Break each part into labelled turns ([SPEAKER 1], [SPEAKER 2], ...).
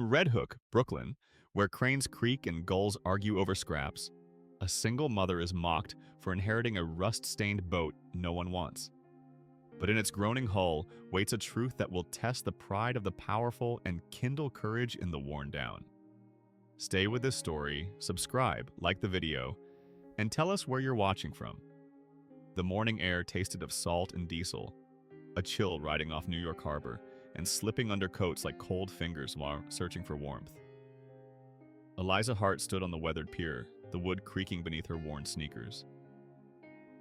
[SPEAKER 1] Red Hook, Brooklyn, where cranes creak and gulls argue over scraps, a single mother is mocked for inheriting a rust-stained boat no one wants. But in its groaning hull waits a truth that will test the pride of the powerful and kindle courage in the worn down. Stay with this story, subscribe, like the video, and tell us where you're watching from. The morning air tasted of salt and diesel, a chill riding off New York Harbor, and slipping under coats like cold fingers while searching for warmth. Eliza Hart stood on the weathered pier, the wood creaking beneath her worn sneakers.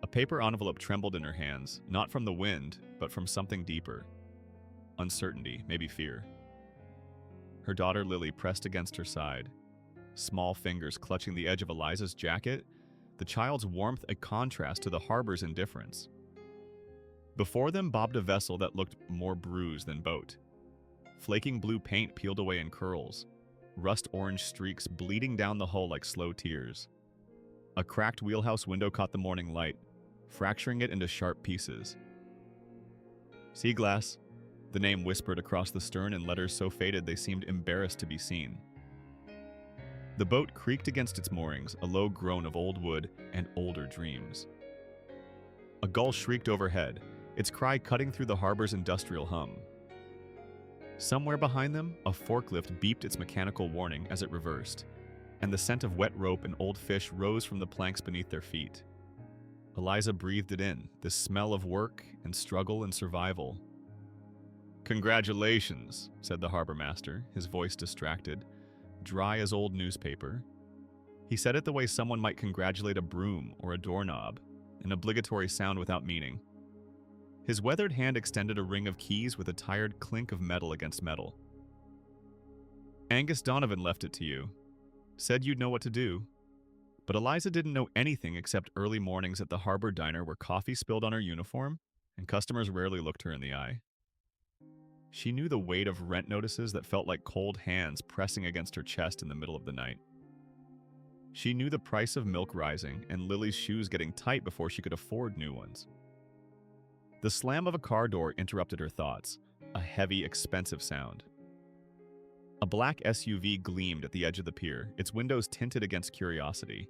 [SPEAKER 1] A paper envelope trembled in her hands, not from the wind, but from something deeper. Uncertainty, maybe fear. Her daughter Lily pressed against her side, small fingers clutching the edge of Eliza's jacket, the child's warmth a contrast to the harbor's indifference. Before them bobbed a vessel that looked more bruised than boat. Flaking blue paint peeled away in curls, rust-orange streaks bleeding down the hull like slow tears. A cracked wheelhouse window caught the morning light, fracturing it into sharp pieces. Sea Glass, the name whispered across the stern in letters so faded they seemed embarrassed to be seen. The boat creaked against its moorings, a low groan of old wood and older dreams. A gull shrieked overhead, its cry cutting through the harbor's industrial hum. Somewhere behind them, a forklift beeped its mechanical warning as it reversed, and the scent of wet rope and old fish rose from the planks beneath their feet. Eliza breathed it in, the smell of work and struggle and survival. "Congratulations," said the harbor master, his voice distracted, dry as old newspaper. He said it the way someone might congratulate a broom or a doorknob, an obligatory sound without meaning. His weathered hand extended a ring of keys with a tired clink of metal against metal. "Angus Donovan left it to you. Said you'd know what to do." But Eliza didn't know anything except early mornings at the harbor diner where coffee spilled on her uniform and customers rarely looked her in the eye. She knew the weight of rent notices that felt like cold hands pressing against her chest in the middle of the night. She knew the price of milk rising and Lily's shoes getting tight before she could afford new ones. The slam of a car door interrupted her thoughts, a heavy, expensive sound. A black SUV gleamed at the edge of the pier, its windows tinted against curiosity.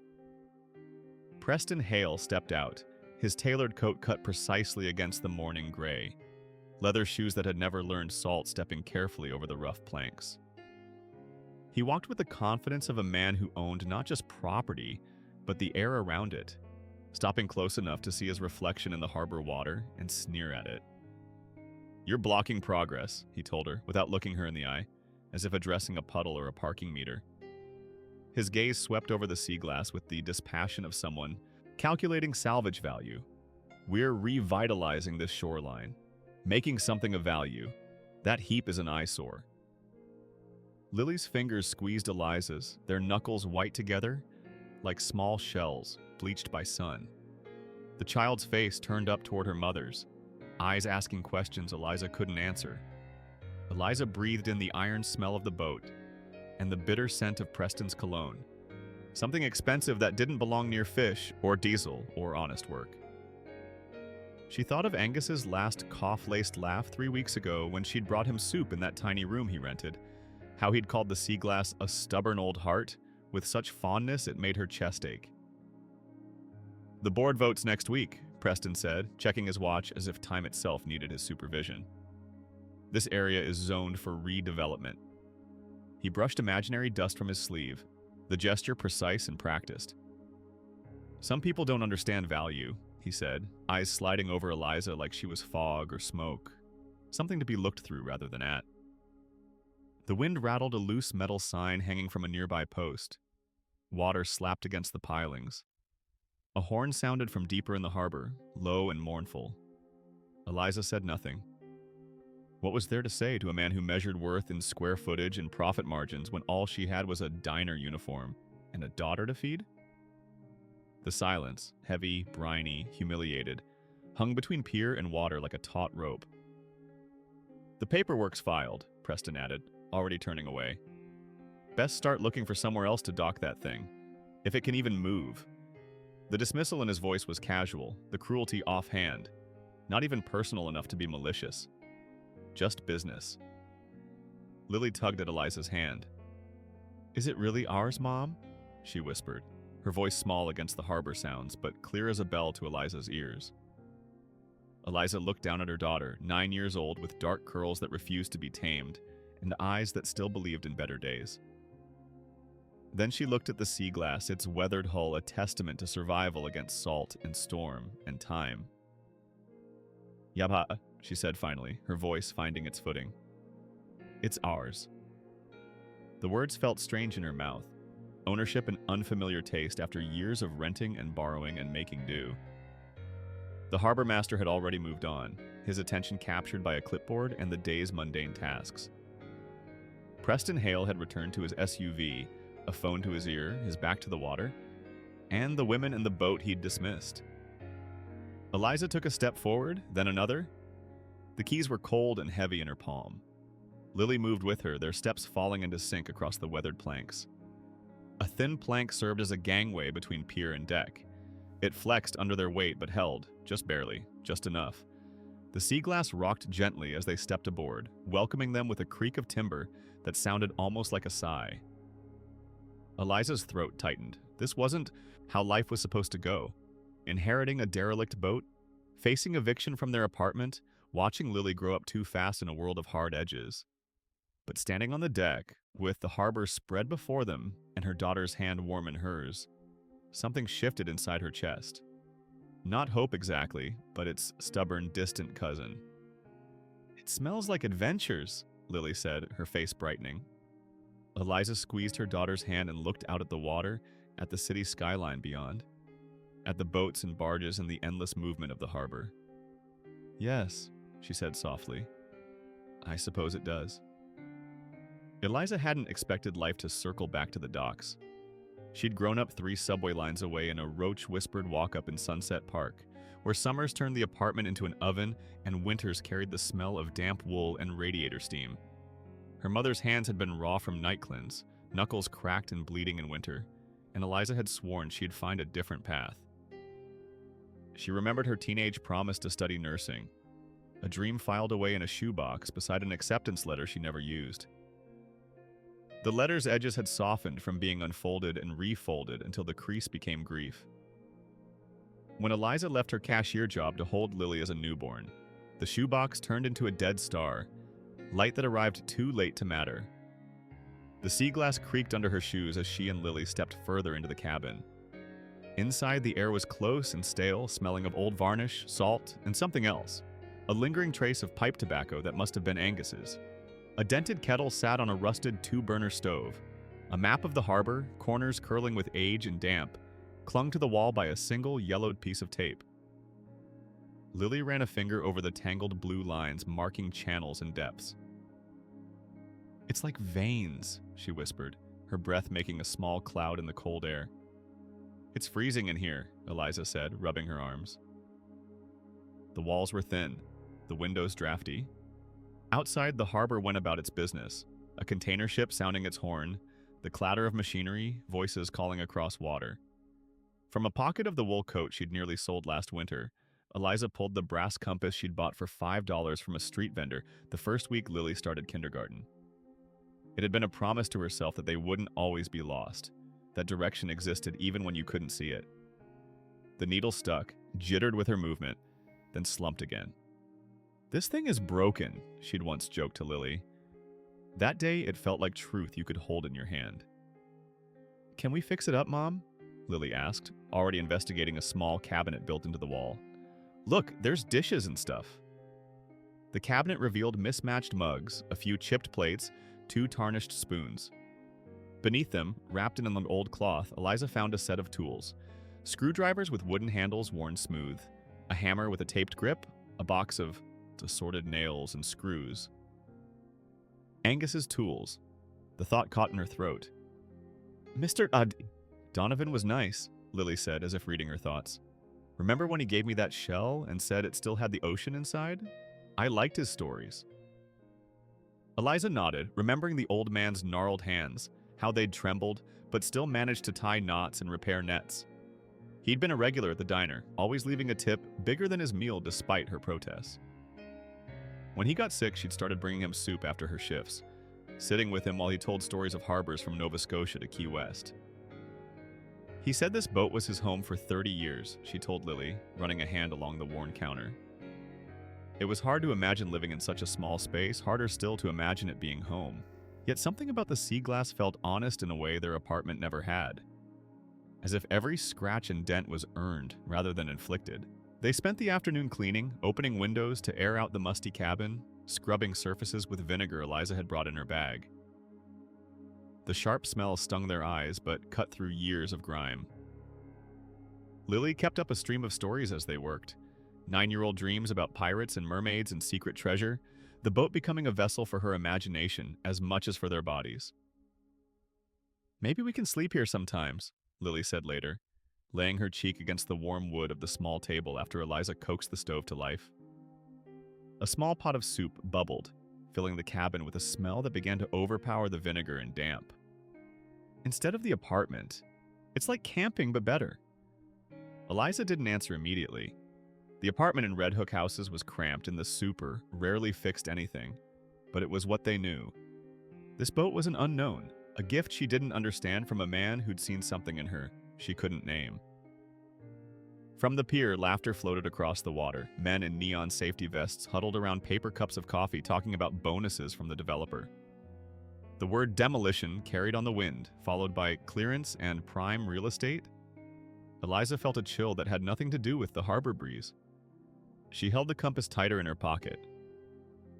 [SPEAKER 1] Preston Hale stepped out, his tailored coat cut precisely against the morning gray, leather shoes that had never learned salt stepping carefully over the rough planks. He walked with the confidence of a man who owned not just property, but the air around it, stopping close enough to see his reflection in the harbor water and sneer at it. "You're blocking progress," he told her, without looking her in the eye, as if addressing a puddle or a parking meter. His gaze swept over the Sea Glass with the dispassion of someone calculating salvage value. "We're revitalizing this shoreline, making something of value. That heap is an eyesore." Lily's fingers squeezed Eliza's, their knuckles white together, like small shells bleached by sun. The child's face turned up toward her mother's, eyes asking questions Eliza couldn't answer. Eliza breathed in the iron smell of the boat and the bitter scent of Preston's cologne, something expensive that didn't belong near fish or diesel or honest work. She thought of Angus's last cough-laced laugh 3 weeks ago when she'd brought him soup in that tiny room he rented, how he'd called the Sea Glass a stubborn old heart with such fondness it made her chest ache. "The board votes next week," Preston said, checking his watch as if time itself needed his supervision. "This area is zoned for redevelopment." He brushed imaginary dust from his sleeve, the gesture precise and practiced. "Some people don't understand value," he said, eyes sliding over Eliza like she was fog or smoke, something to be looked through rather than at. The wind rattled a loose metal sign hanging from a nearby post. Water slapped against the pilings. A horn sounded from deeper in the harbor, low and mournful. Eliza said nothing. What was there to say to a man who measured worth in square footage and profit margins when all she had was a diner uniform and a daughter to feed? The silence, heavy, briny, humiliated, hung between pier and water like a taut rope. "The paperwork's filed," Preston added, already turning away. "Best start looking for somewhere else to dock that thing, if it can even move." The dismissal in his voice was casual, the cruelty offhand, not even personal enough to be malicious. Just business. Lily tugged at Eliza's hand. Is it really ours, Mom? She whispered, her voice small against the harbor sounds, but clear as a bell to Eliza's ears. Eliza looked down at her daughter, 9 years old, with dark curls that refused to be tamed, and eyes that still believed in better days. Then she looked at the sea glass, its weathered hull a testament to survival against salt and storm and time. Yabha, she said finally, her voice finding its footing. It's ours. The words felt strange in her mouth, ownership and unfamiliar taste after years of renting and borrowing and making do. The harbor master had already moved on, his attention captured by a clipboard and the day's mundane tasks. Preston Hale had returned to his SUV, a phone to his ear, his back to the water, and the women and the boat he'd dismissed. Eliza took a step forward, then another. The keys were cold and heavy in her palm. Lily moved with her, their steps falling into sync across the weathered planks. A thin plank served as a gangway between pier and deck. It flexed under their weight but held, just barely, just enough. The sea glass rocked gently as they stepped aboard, welcoming them with a creak of timber that sounded almost like a sigh. Eliza's throat tightened. This wasn't how life was supposed to go. Inheriting a derelict boat, facing eviction from their apartment, watching Lily grow up too fast in a world of hard edges. But standing on the deck, with the harbor spread before them and her daughter's hand warm in hers, something shifted inside her chest. Not hope exactly, but its stubborn, distant cousin. It smells like adventures, Lily said, her face brightening. Eliza squeezed her daughter's hand and looked out at the water, at the city skyline beyond, at the boats and barges and the endless movement of the harbor. Yes, she said softly. I suppose it does. Eliza hadn't expected life to circle back to the docks. She'd grown up 3 subway lines away in a roach-whispered walk-up in Sunset Park, where summers turned the apartment into an oven and winters carried the smell of damp wool and radiator steam. Her mother's hands had been raw from night cleanse, knuckles cracked and bleeding in winter, and Eliza had sworn she'd find a different path. She remembered her teenage promise to study nursing, a dream filed away in a shoebox beside an acceptance letter she never used. The letter's edges had softened from being unfolded and refolded until the crease became grief. When Eliza left her cashier job to hold Lily as a newborn, the shoebox turned into a dead star, light that arrived too late to matter. The sea glass creaked under her shoes as she and Lily stepped further into the cabin. Inside, the air was close and stale, smelling of old varnish, salt, and something else, a lingering trace of pipe tobacco that must have been Angus's. A dented kettle sat on a rusted 2-burner stove. A map of the harbor, corners curling with age and damp, clung to the wall by a single yellowed piece of tape. Lily ran a finger over the tangled blue lines marking channels and depths. It's like veins, she whispered, her breath making a small cloud in the cold air. It's freezing in here, Eliza said, rubbing her arms. The walls were thin, the windows drafty. Outside, the harbor went about its business, a container ship sounding its horn, the clatter of machinery, voices calling across water. From a pocket of the wool coat she'd nearly sold last winter, Eliza pulled the brass compass she'd bought for $5 from a street vendor the first week Lily started kindergarten. It had been a promise to herself that they wouldn't always be lost, that direction existed even when you couldn't see it. The needle stuck, jittered with her movement, then slumped again. This thing is broken, she'd once joked to Lily. That day, it felt like truth you could hold in your hand. Can we fix it up, Mom? Lily asked, already investigating a small cabinet built into the wall. Look, there's dishes and stuff. The cabinet revealed mismatched mugs, a few chipped plates, 2 tarnished spoons. Beneath them, wrapped in an old cloth, Eliza found a set of tools. Screwdrivers with wooden handles worn smooth, a hammer with a taped grip, a box of assorted nails and screws. Angus's tools. The thought caught in her throat. Mr. Donovan was nice, Lily said as if reading her thoughts. Remember when he gave me that shell and said it still had the ocean inside? I liked his stories. Eliza nodded, remembering the old man's gnarled hands, how they'd trembled, but still managed to tie knots and repair nets. He'd been a regular at the diner, always leaving a tip bigger than his meal despite her protests. When he got sick, she'd started bringing him soup after her shifts. sitting with him while he told stories of harbors from Nova Scotia to Key West. He said this boat was his home for 30 years, she told Lily, running a hand along the worn counter. It was hard to imagine living in such a small space, harder still to imagine it being home. Yet something about the sea glass felt honest in a way their apartment never had. As if every scratch and dent was earned rather than inflicted. They spent the afternoon cleaning, opening windows to air out the musty cabin, scrubbing surfaces with vinegar Eliza had brought in her bag. The sharp smell stung their eyes, but cut through years of grime. Lily kept up a stream of stories as they worked. 9-year-old dreams about pirates and mermaids and secret treasure, the boat becoming a vessel for her imagination as much as for their bodies. "Maybe we can sleep here sometimes," Lily said later, laying her cheek against the warm wood of the small table after Eliza coaxed the stove to life. A small pot of soup bubbled, filling the cabin with a smell that began to overpower the vinegar and damp. Instead of the apartment, it's like camping but better. Eliza didn't answer immediately. The apartment in Red Hook houses was cramped and the super rarely fixed anything, but it was what they knew. This boat was an unknown, a gift she didn't understand from a man who'd seen something in her she couldn't name. From the pier, laughter floated across the water. Men in neon safety vests huddled around paper cups of coffee talking about bonuses from the developer. The word demolition carried on the wind, followed by clearance and prime real estate. Eliza felt a chill that had nothing to do with the harbor breeze. She held the compass tighter in her pocket.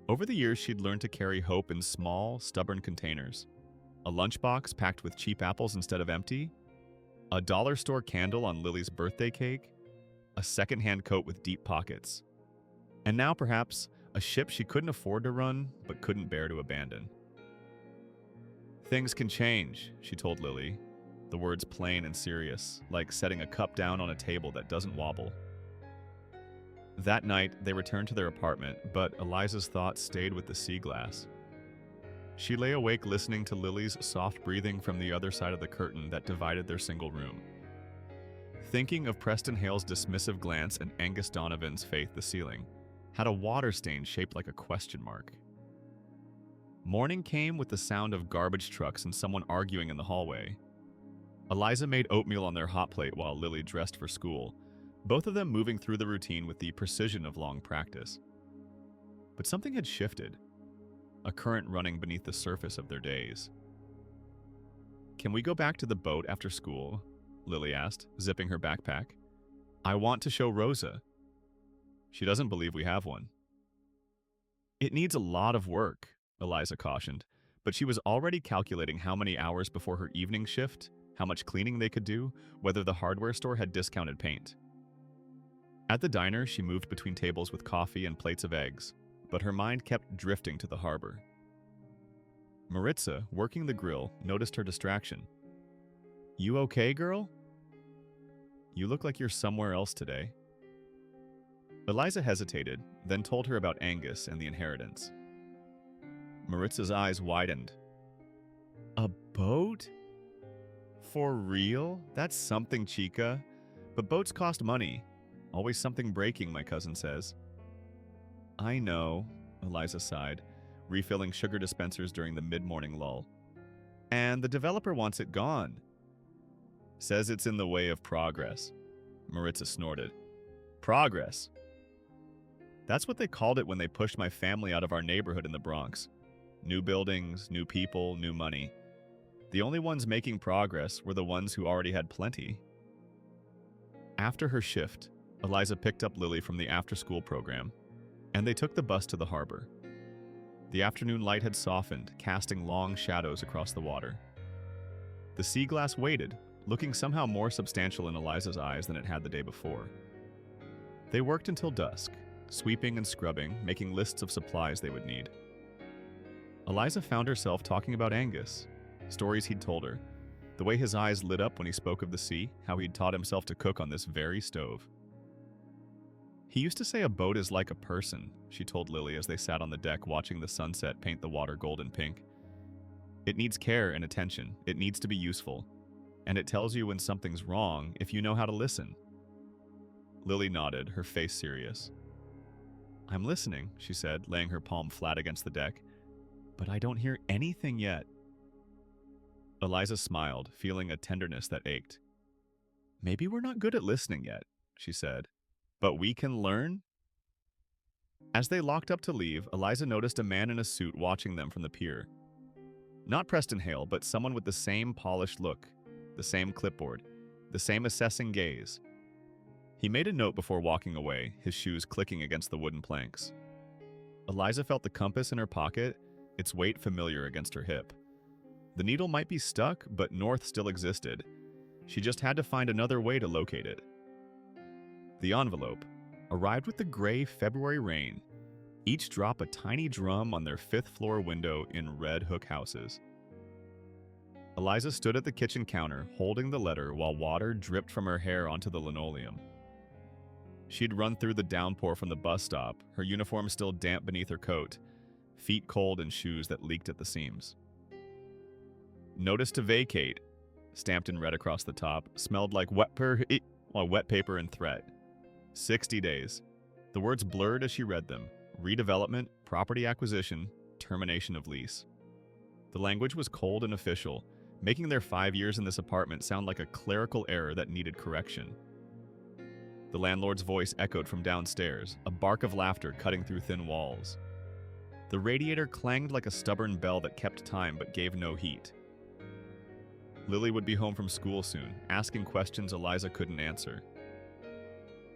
[SPEAKER 1] Over the years, she'd learned to carry hope in small, stubborn containers. A lunchbox packed with cheap apples instead of empty, a dollar store candle on Lily's birthday cake, a second-hand coat with deep pockets. And now, perhaps, a ship she couldn't afford to run, but couldn't bear to abandon. "Things can change," she told Lily, the words plain and serious, like setting a cup down on a table that doesn't wobble. That night, they returned to their apartment, but Eliza's thoughts stayed with the sea glass. She lay awake listening to Lily's soft breathing from the other side of the curtain that divided their single room. Thinking of Preston Hale's dismissive glance and Angus Donovan's faith the ceiling had a water stain shaped like a question mark. Morning came with the sound of garbage trucks and someone arguing in the hallway. Eliza made oatmeal on their hot plate while Lily dressed for school, both of them moving through the routine with the precision of long practice. But something had shifted, a current running beneath the surface of their days. "Can we go back to the boat after school?" Lily asked, zipping her backpack. "I want to show Rosa." "She doesn't believe we have one." "It needs a lot of work," Eliza cautioned, but she was already calculating how many hours before her evening shift, how much cleaning they could do, whether the hardware store had discounted paint. At the diner, she moved between tables with coffee and plates of eggs, but her mind kept drifting to the harbor. Maritza, working the grill, noticed her distraction. "You okay, girl? You look like you're somewhere else today." Eliza hesitated, then told her about Angus and the inheritance. Maritza's eyes widened. "A boat? For real? That's something, chica. But boats cost money. Always something breaking, my cousin says." "I know," Eliza sighed, refilling sugar dispensers during the mid-morning lull. "And the developer wants it gone." "Says it's in the way of progress." Maritza snorted. "Progress? That's what they called it when they pushed my family out of our neighborhood in the Bronx. New buildings, new people, new money. The only ones making progress were the ones who already had plenty." After her shift, Eliza picked up Lily from the after-school program, and they took the bus to the harbor. The afternoon light had softened, casting long shadows across the water. The sea glass waited, looking somehow more substantial in Eliza's eyes than it had the day before. They worked until dusk, sweeping and scrubbing, making lists of supplies they would need. Eliza found herself talking about Angus, stories he'd told her, the way his eyes lit up when he spoke of the sea, how he'd taught himself to cook on this very stove. "He used to say a boat is like a person," she told Lily as they sat on the deck watching the sunset paint the water golden pink. "It needs care and attention. It needs to be useful. And it tells you when something's wrong if you know how to listen." Lily nodded, her face serious. "I'm listening," she said, laying her palm flat against the deck. But I don't hear anything yet. Eliza smiled, feeling a tenderness that ached. Maybe we're not good at listening yet, she said. But we can learn? As they locked up to leave, Eliza noticed a man in a suit watching them from the pier. Not Preston Hale, but someone with the same polished look, the same clipboard, the same assessing gaze. He made a note before walking away, his shoes clicking against the wooden planks. Eliza felt the compass in her pocket, its weight familiar against her hip. The needle might be stuck, but north still existed. She just had to find another way to locate it. The envelope arrived with the gray February rain, each drop a tiny drum on their 5th-floor window in red hook houses. Eliza stood at the kitchen counter, holding the letter while water dripped from her hair onto the linoleum. She'd run through the downpour from the bus stop, her uniform still damp beneath her coat, feet cold in shoes that leaked at the seams. Notice to vacate, stamped in red across the top, smelled like wet paper and threat. 60 days. The words blurred as she read them. Redevelopment, property acquisition, termination of lease. The language was cold and official, making their 5 years in this apartment sound like a clerical error that needed correction. The landlord's voice echoed from downstairs, a bark of laughter cutting through thin walls. The radiator clanged like a stubborn bell that kept time but gave no heat. Lily would be home from school soon, asking questions Eliza couldn't answer.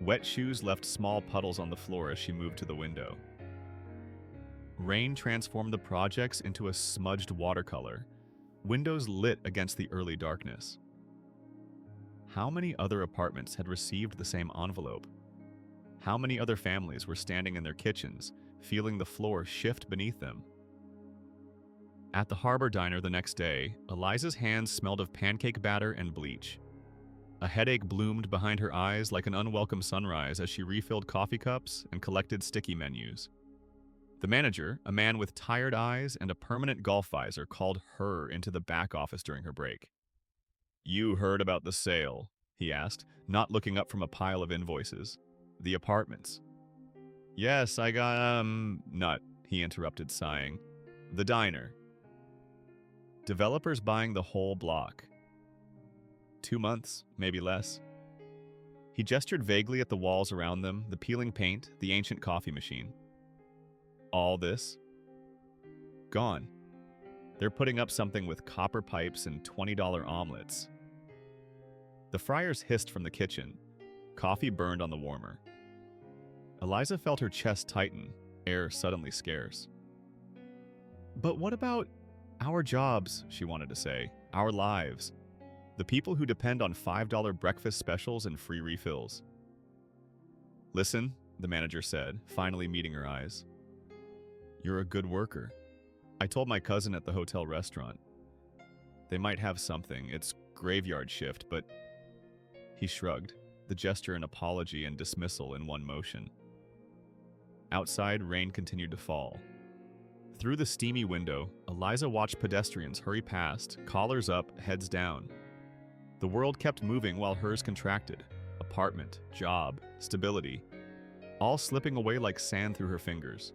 [SPEAKER 1] Wet shoes left small puddles on the floor as she moved to the window. Rain transformed the projects into a smudged watercolor, windows lit against the early darkness. How many other apartments had received the same envelope? How many other families were standing in their kitchens, feeling the floor shift beneath them? At the Harbor Diner the next day, Eliza's hands smelled of pancake batter and bleach. A headache bloomed behind her eyes like an unwelcome sunrise as she refilled coffee cups and collected sticky menus. The manager, a man with tired eyes and a permanent golf visor, called her into the back office during her break. "You heard about the sale?" he asked, not looking up from a pile of invoices. "The apartments." "Yes, I got, nut," he interrupted, sighing. "The diner." "Developers buying the whole block." 2 months, maybe less. He gestured vaguely at the walls around them, the peeling paint, the ancient coffee machine. All this? Gone. They're putting up something with copper pipes and $20 omelets. The fryers hissed from the kitchen. Coffee burned on the warmer. Eliza felt her chest tighten, air suddenly scarce. "But what about our jobs," she wanted to say, "our lives? The people who depend on $5 breakfast specials and free refills." "Listen," the manager said, finally meeting her eyes. "You're a good worker. I told my cousin at the hotel restaurant. They might have something. It's graveyard shift, but..." He shrugged, the gesture an apology and dismissal in one motion. Outside, rain continued to fall. Through the steamy window, Eliza watched pedestrians hurry past, collars up, heads down. The world kept moving while hers contracted. Apartment, job, stability, all slipping away like sand through her fingers.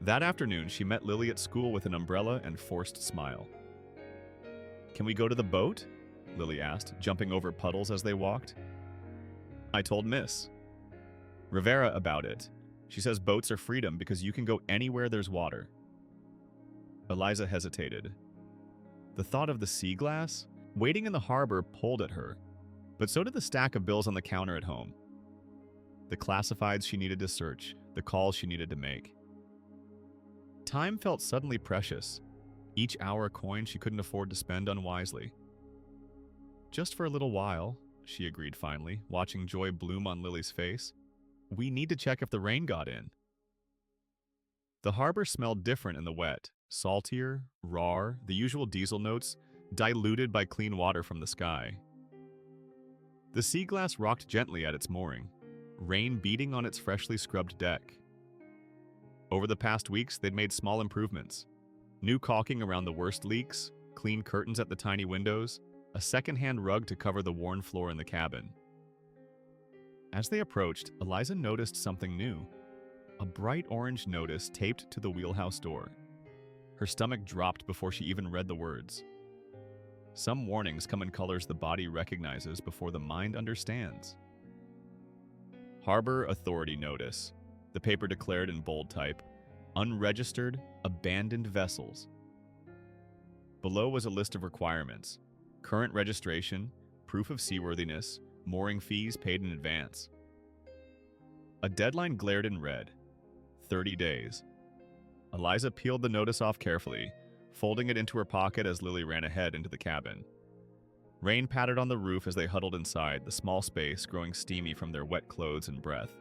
[SPEAKER 1] That afternoon, she met Lily at school with an umbrella and forced smile. "Can we go to the boat?" Lily asked, jumping over puddles as they walked. "I told Miss Rivera about it. She says boats are freedom because you can go anywhere there's water." Eliza hesitated. The thought of the sea glass waiting in the harbor pulled at her, but so did the stack of bills on the counter at home. The classifieds she needed to search, the calls she needed to make. Time felt suddenly precious, each hour a coin she couldn't afford to spend unwisely. "Just for a little while," she agreed finally, watching joy bloom on Lily's face. "We need to check if the rain got in." The harbor smelled different in the wet, saltier, raw, the usual diesel notes, diluted by clean water from the sky. The sea glass rocked gently at its mooring, rain beating on its freshly scrubbed deck. Over the past weeks, they'd made small improvements. New caulking around the worst leaks, clean curtains at the tiny windows, a second-hand rug to cover the worn floor in the cabin. As they approached, Eliza noticed something new. A bright orange notice taped to the wheelhouse door. Her stomach dropped before she even read the words. Some warnings come in colors the body recognizes before the mind understands. Harbor Authority Notice. The paper declared in bold type, "Unregistered, abandoned vessels." Below was a list of requirements: current registration, proof of seaworthiness, mooring fees paid in advance. A deadline glared in red: 30 days. Eliza peeled the notice off carefully, folding it into her pocket as Lily ran ahead into the cabin. Rain pattered on the roof as they huddled inside, the small space growing steamy from their wet clothes and breath.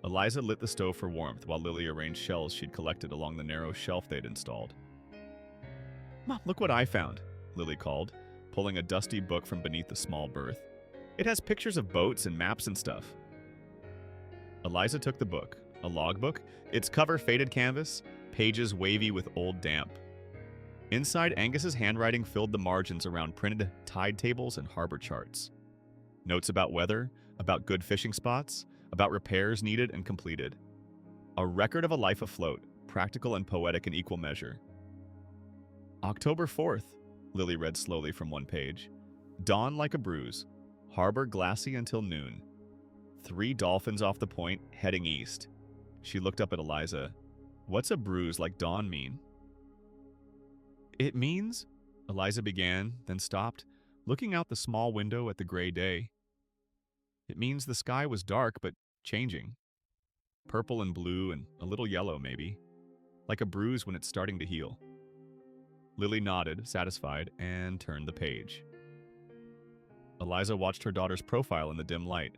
[SPEAKER 1] Eliza lit the stove for warmth while Lily arranged shells she'd collected along the narrow shelf they'd installed. "Mom, look what I found," Lily called, pulling a dusty book from beneath the small berth. "It has pictures of boats and maps and stuff." Eliza took the book, a logbook, its cover faded canvas, pages wavy with old damp. Inside, Angus's handwriting filled the margins around printed tide tables and harbor charts. Notes about weather, about good fishing spots, about repairs needed and completed. A record of a life afloat, practical and poetic in equal measure. October 4th, Lily read slowly from one page. Dawn like a bruise. Harbor glassy until noon. 3 dolphins off the point, heading east. She looked up at Eliza. "What's a bruise like dawn mean?" "It means," Eliza began, then stopped, looking out the small window at the gray day. "It means the sky was dark, but changing. Purple and blue and a little yellow, maybe. Like a bruise when it's starting to heal." Lily nodded, satisfied, and turned the page. Eliza watched her daughter's profile in the dim light.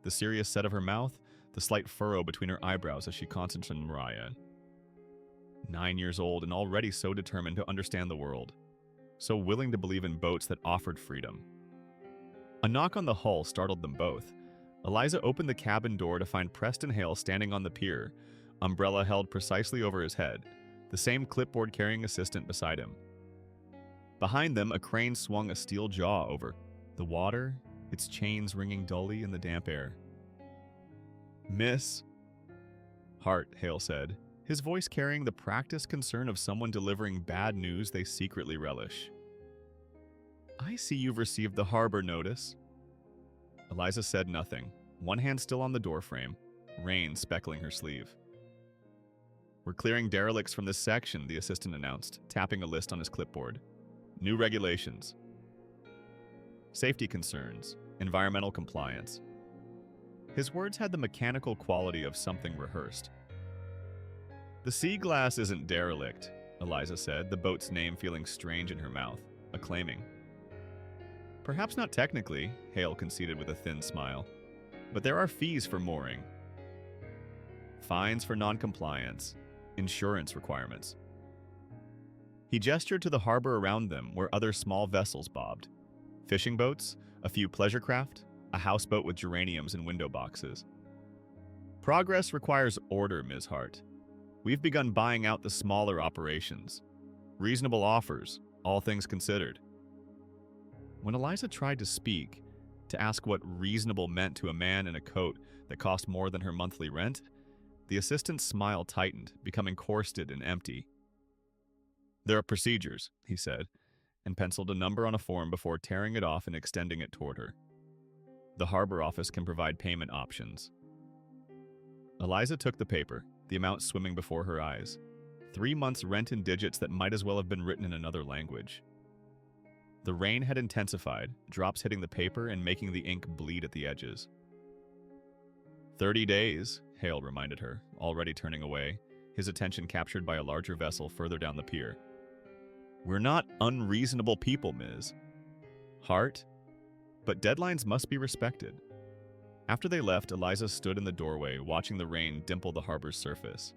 [SPEAKER 1] The serious set of her mouth, the slight furrow between her eyebrows as she concentrated on Mariah. 9 years old and already so determined to understand the world. So willing to believe in boats that offered freedom. A knock on the hull startled them both. Eliza opened the cabin door to find Preston Hale standing on the pier, umbrella held precisely over his head, the same clipboard-carrying assistant beside him. Behind them, a crane swung a steel jaw over the water, its chains ringing dully in the damp air. "Miss Hart," Hale said, his voice carrying the practiced concern of someone delivering bad news they secretly relish. "I see you've received the harbor notice." Eliza said nothing, one hand still on the doorframe, rain speckling her sleeve. "We're clearing derelicts from this section," the assistant announced, tapping a list on his clipboard. "New regulations. Safety concerns, environmental compliance." His words had the mechanical quality of something rehearsed. "The Sea Glass isn't derelict," Eliza said, the boat's name feeling strange in her mouth, acclaiming. "Perhaps not technically," Hale conceded with a thin smile, "but there are fees for mooring, fines for non-compliance, insurance requirements." He gestured to the harbor around them where other small vessels bobbed. Fishing boats, a few pleasure craft, a houseboat with geraniums and window boxes. "Progress requires order, Ms. Hart. We've begun buying out the smaller operations. Reasonable offers, all things considered." When Eliza tried to speak, to ask what reasonable meant to a man in a coat that cost more than her monthly rent, the assistant's smile tightened, becoming corseted and empty. "There are procedures," he said, and penciled a number on a form before tearing it off and extending it toward her. "The harbor office can provide payment options." Eliza took the paper, the amount swimming before her eyes. 3 months' rent in digits that might as well have been written in another language. The rain had intensified, drops hitting the paper and making the ink bleed at the edges. 30 days, Hale reminded her, already turning away, his attention captured by a larger vessel further down the pier. "We're not unreasonable people, Ms. Hart, but deadlines must be respected." After they left, Eliza stood in the doorway, watching the rain dimple the harbor's surface.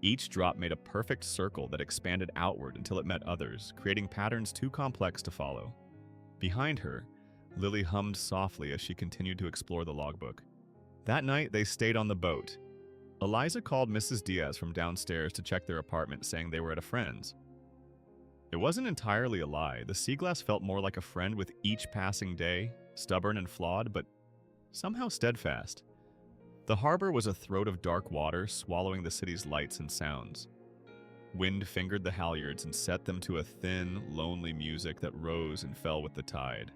[SPEAKER 1] Each drop made a perfect circle that expanded outward until it met others, creating patterns too complex to follow. Behind her, Lily hummed softly as she continued to explore the logbook. That night, they stayed on the boat. Eliza called Mrs. Diaz from downstairs to check their apartment, saying they were at a friend's. It wasn't entirely a lie. The Sea Glass felt more like a friend with each passing day, stubborn and flawed, but somehow steadfast. The harbor was a throat of dark water swallowing the city's lights and sounds. Wind fingered the halyards and set them to a thin, lonely music that rose and fell with the tide.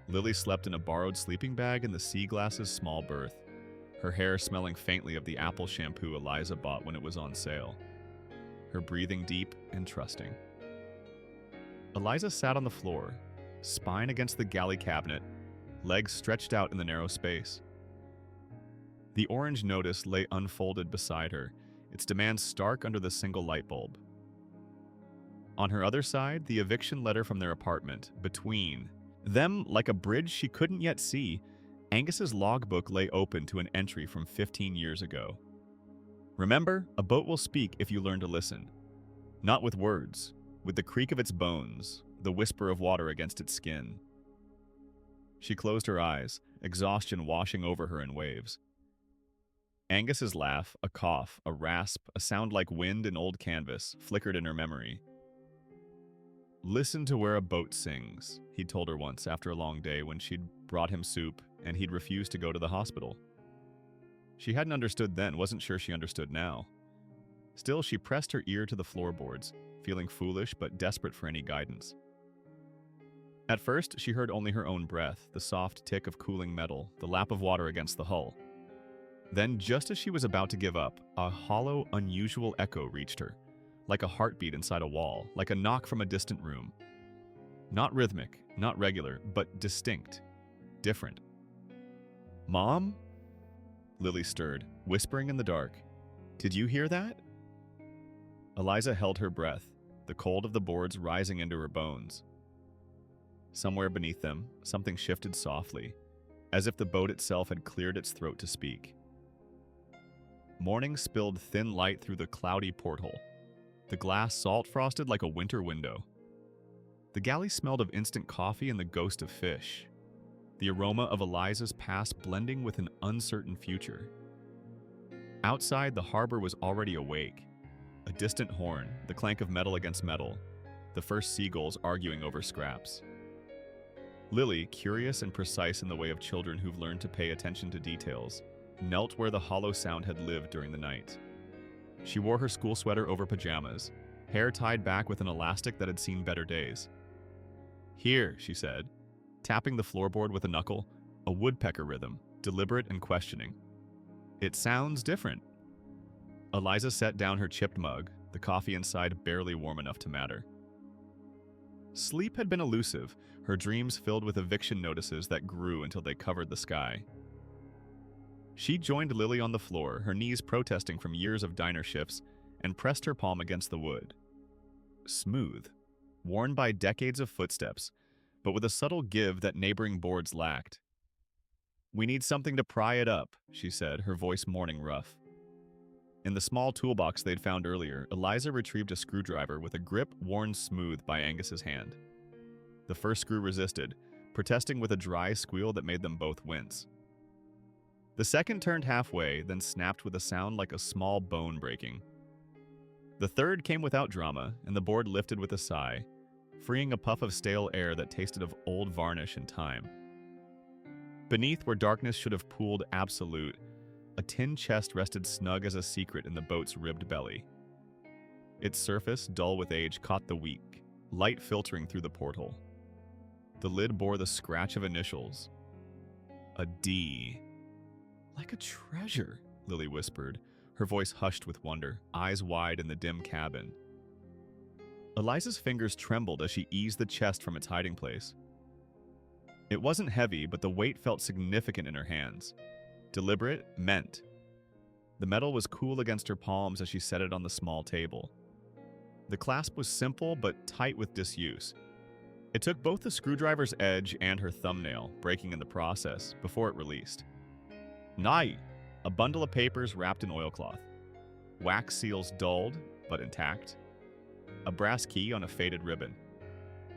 [SPEAKER 1] Lily slept in a borrowed sleeping bag in the Sea Glass's small berth, her hair smelling faintly of the apple shampoo Eliza bought when it was on sale, her breathing deep and trusting. Eliza sat on the floor, spine against the galley cabinet, legs stretched out in the narrow space. The orange notice lay unfolded beside her, its demands stark under the single light bulb. On her other side, the eviction letter from their apartment. Between them, like a bridge she couldn't yet see, Angus's logbook lay open to an entry from 15 years ago. Remember, a boat will speak if you learn to listen. Not with words, with the creak of its bones, the whisper of water against its skin. She closed her eyes, exhaustion washing over her in waves. Angus's laugh, a cough, a rasp, a sound like wind in old canvas, flickered in her memory. "Listen to where a boat sings," he'd told her once after a long day when she'd brought him soup and he'd refused to go to the hospital. She hadn't understood then, wasn't sure she understood now. Still, she pressed her ear to the floorboards, feeling foolish but desperate for any guidance. At first, she heard only her own breath, the soft tick of cooling metal, the lap of water against the hull. Then, just as she was about to give up, a hollow, unusual echo reached her, like a heartbeat inside a wall, like a knock from a distant room. Not rhythmic, not regular, but distinct, different. "Mom?" Lily stirred, whispering in the dark. "Did you hear that?" Eliza held her breath, the cold of the boards rising into her bones. Somewhere beneath them, something shifted softly, as if the boat itself had cleared its throat to speak. Morning spilled thin light through the cloudy porthole, the glass salt-frosted like a winter window. The galley smelled of instant coffee and the ghost of fish, the aroma of Eliza's past blending with an uncertain future. Outside, the harbor was already awake. A distant horn, the clank of metal against metal, the first seagulls arguing over scraps. Lily, curious and precise in the way of children who've learned to pay attention to details, knelt where the hollow sound had lived during the night. She wore her school sweater over pajamas, hair tied back with an elastic that had seen better days. "Here," she said, tapping the floorboard with a knuckle, a woodpecker rhythm, deliberate and questioning. "It sounds different." Eliza set down her chipped mug, the coffee inside barely warm enough to matter. Sleep had been elusive, her dreams filled with eviction notices that grew until they covered the sky. She joined Lily on the floor, her knees protesting from years of diner shifts, and pressed her palm against the wood. Smooth, worn by decades of footsteps, but with a subtle give that neighboring boards lacked. "We need something to pry it up," she said, her voice morning rough. In the small toolbox they'd found earlier, Eliza retrieved a screwdriver with a grip worn smooth by Angus's hand. The first screw resisted, protesting with a dry squeal that made them both wince. The second turned halfway, then snapped with a sound like a small bone breaking. The third came without drama, and the board lifted with a sigh, freeing a puff of stale air that tasted of old varnish and time. Beneath, where darkness should have pooled absolute, a tin chest rested snug as a secret in the boat's ribbed belly. Its surface, dull with age, caught the weak, light filtering through the porthole. The lid bore the scratch of initials. A D. "Like a treasure," Lily whispered, her voice hushed with wonder, eyes wide in the dim cabin. Eliza's fingers trembled as she eased the chest from its hiding place. It wasn't heavy, but the weight felt significant in her hands. Deliberate, meant. The metal was cool against her palms as she set it on the small table. The clasp was simple but tight with disuse. It took both the screwdriver's edge and her thumbnail, breaking in the process, before it released. "Nai!" A bundle of papers wrapped in oilcloth. Wax seals dulled, but intact. A brass key on a faded ribbon.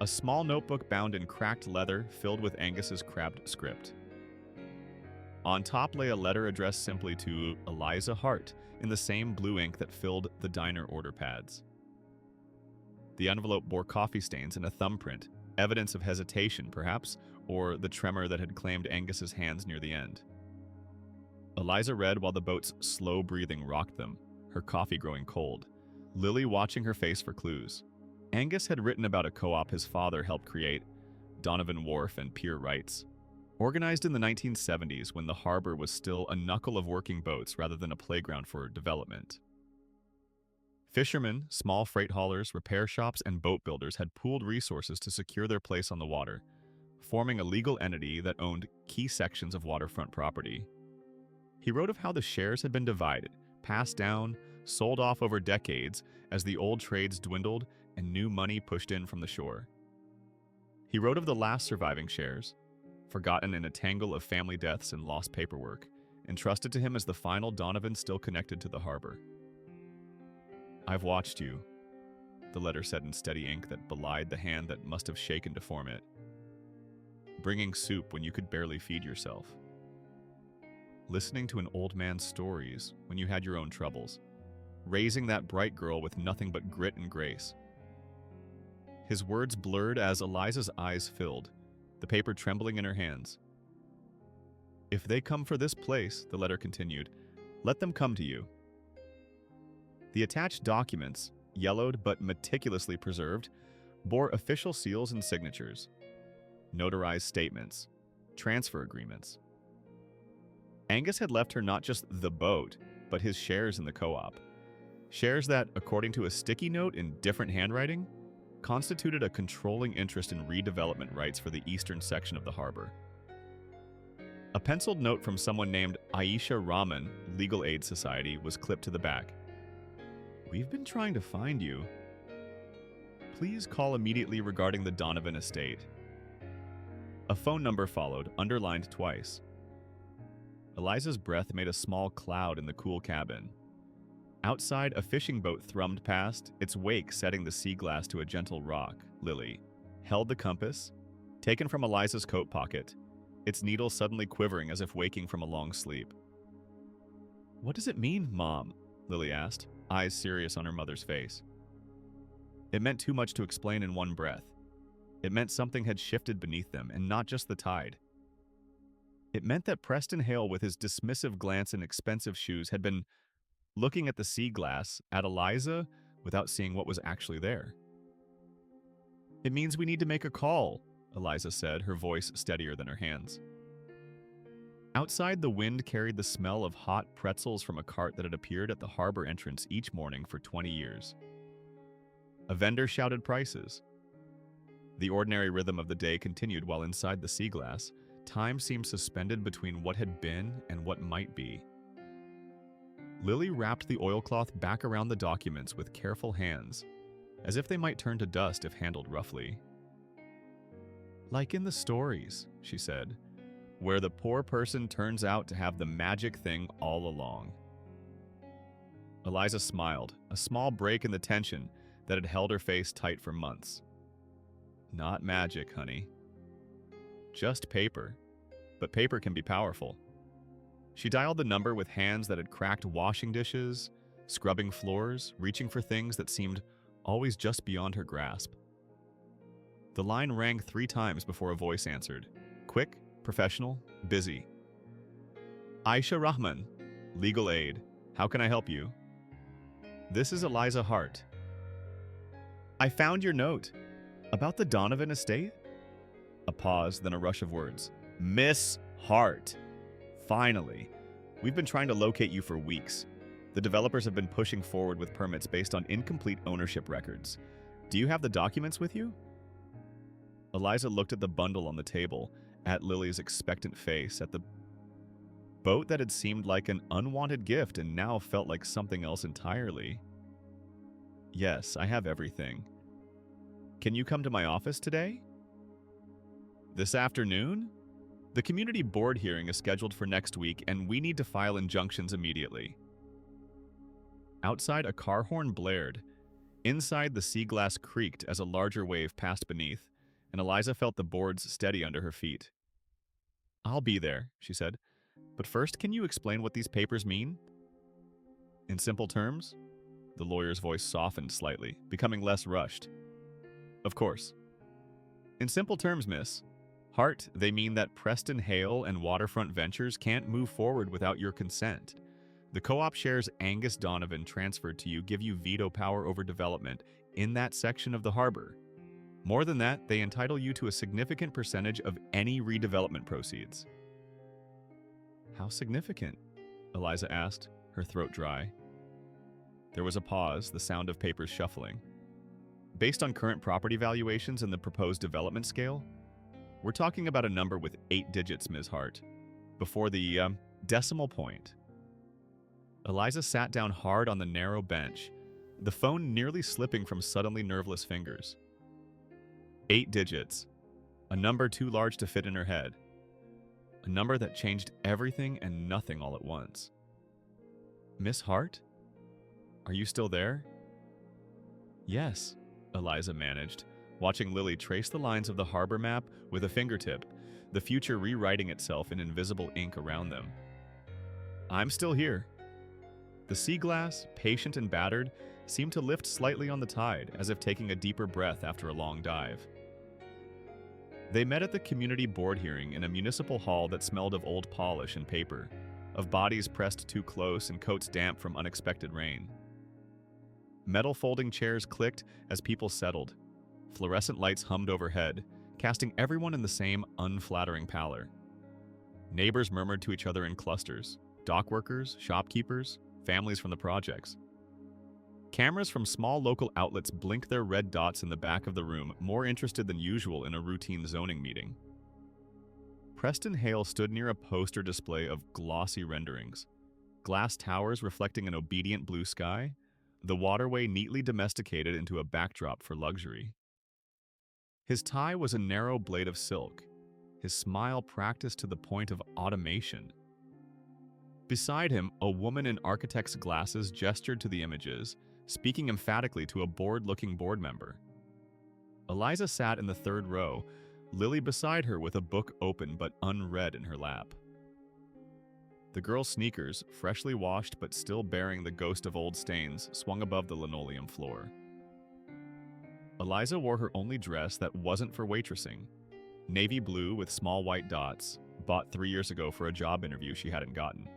[SPEAKER 1] A small notebook bound in cracked leather filled with Angus's crabbed script. On top lay a letter addressed simply to Eliza Hart in the same blue ink that filled the diner order pads. The envelope bore coffee stains and a thumbprint, evidence of hesitation, perhaps, or the tremor that had claimed Angus's hands near the end. Eliza read while the boat's slow breathing rocked them, her coffee growing cold, Lily watching her face for clues. Angus had written about a co-op his father helped create, Donovan Wharf and Pier Rights. Organized in the 1970s when the harbor was still a knuckle of working boats rather than a playground for development. Fishermen, small freight haulers, repair shops, and boat builders had pooled resources to secure their place on the water, forming a legal entity that owned key sections of waterfront property. He wrote of how the shares had been divided, passed down, sold off over decades as the old trades dwindled and new money pushed in from the shore. He wrote of the last surviving shares, forgotten in a tangle of family deaths and lost paperwork, entrusted to him as the final Donovan still connected to the harbor. "I've watched you," the letter said in steady ink that belied the hand that must have shaken to form it. "Bringing soup when you could barely feed yourself. Listening to an old man's stories when you had your own troubles. Raising that bright girl with nothing but grit and grace." His words blurred as Eliza's eyes filled, the paper trembling in her hands. "If they come for this place," the letter continued, "let them come to you." The attached documents, yellowed but meticulously preserved, bore official seals and signatures, notarized statements, transfer agreements. Angus had left her not just the boat, but his shares in the co-op. Shares that, according to a sticky note in different handwriting, constituted a controlling interest in redevelopment rights for the eastern section of the harbor. A penciled note from someone named Aisha Rahman, Legal Aid Society, was clipped to the back. "We've been trying to find you. Please call immediately regarding the Donovan estate." A phone number followed, underlined twice. Eliza's breath made a small cloud in the cool cabin. Outside, a fishing boat thrummed past, its wake setting the sea glass to a gentle rock. Lily held the compass, taken from Eliza's coat pocket, its needle suddenly quivering as if waking from a long sleep. "What does it mean, Mom?" Lily asked, eyes serious on her mother's face. It meant too much to explain in one breath. It meant something had shifted beneath them, and not just the tide. It meant that Preston Hale, with his dismissive glance and expensive shoes, had been looking at the sea glass, at Eliza, without seeing what was actually there. "It means we need to make a call," Eliza said, her voice steadier than her hands. Outside, the wind carried the smell of hot pretzels from a cart that had appeared at the harbor entrance each morning for 20 years. A vendor shouted prices. The ordinary rhythm of the day continued while inside the sea glass, time seemed suspended between what had been and what might be. Lily wrapped the oilcloth back around the documents with careful hands, as if they might turn to dust if handled roughly. "Like in the stories," she said, "where the poor person turns out to have the magic thing all along." Eliza smiled, a small break in the tension that had held her face tight for months. "Not magic, honey. Just paper. But paper can be powerful." She dialed the number with hands that had cracked washing dishes, scrubbing floors, reaching for things that seemed always just beyond her grasp. The line rang 3 times before a voice answered. Quick, professional, busy. "Aisha Rahman, Legal Aid. How can I help you?" "This is Eliza Hart." "I found your note. About the Donovan estate?" A pause, then a rush of words. "Miss Hart. Finally. We've been trying to locate you for weeks. The developers have been pushing forward with permits based on incomplete ownership records. Do you have the documents with you?" Eliza looked at the bundle on the table, at Lily's expectant face, at the boat that had seemed like an unwanted gift and now felt like something else entirely. "Yes, I have everything. Can you come to my office today?" "This afternoon? The community board hearing is scheduled for next week, and we need to file injunctions immediately." Outside, a car horn blared. Inside, the sea glass creaked as a larger wave passed beneath, and Eliza felt the boards steady under her feet. "I'll be there," she said. "But first, can you explain what these papers mean?" "In simple terms?" The lawyer's voice softened slightly, becoming less rushed. "Of course. In simple terms, miss Hart, they mean that Preston Hale and Waterfront Ventures can't move forward without your consent. The co-op shares Angus Donovan transferred to you give you veto power over development in that section of the harbor. More than that, they entitle you to a significant percentage of any redevelopment proceeds. How significant? Eliza asked, her throat dry. There was a pause, the sound of papers shuffling. Based on current property valuations and the proposed development scale, we're talking about a number with 8 digits, Ms. Hart, before the decimal point. Eliza sat down hard on the narrow bench, the phone nearly slipping from suddenly nerveless fingers. 8 digits, a number too large to fit in her head. A number that changed everything and nothing all at once. Miss Hart? Are you still there? Yes, Eliza managed, watching Lily trace the lines of the harbor map with a fingertip, the future rewriting itself in invisible ink around them. I'm still here. The sea glass, patient and battered, seemed to lift slightly on the tide, as if taking a deeper breath after a long dive. They met at the community board hearing in a municipal hall that smelled of old polish and paper, of bodies pressed too close and coats damp from unexpected rain. Metal folding chairs clicked as people settled. Fluorescent lights hummed overhead, casting everyone in the same unflattering pallor. Neighbors murmured to each other in clusters, dock workers, shopkeepers, families from the projects. Cameras from small local outlets blinked their red dots in the back of the room, more interested than usual in a routine zoning meeting. Preston Hale stood near a poster display of glossy renderings, glass towers reflecting an obedient blue sky, the waterway neatly domesticated into a backdrop for luxury. His tie was a narrow blade of silk, his smile practiced to the point of automation. Beside him, a woman in architect's glasses gestured to the images, speaking emphatically to a bored-looking board member. Eliza sat in the third row, Lily beside her with a book open but unread in her lap. The girl's sneakers, freshly washed but still bearing the ghost of old stains, swung above the linoleum floor. Eliza wore her only dress that wasn't for waitressing, navy blue with small white dots, bought 3 years ago for a job interview she hadn't gotten.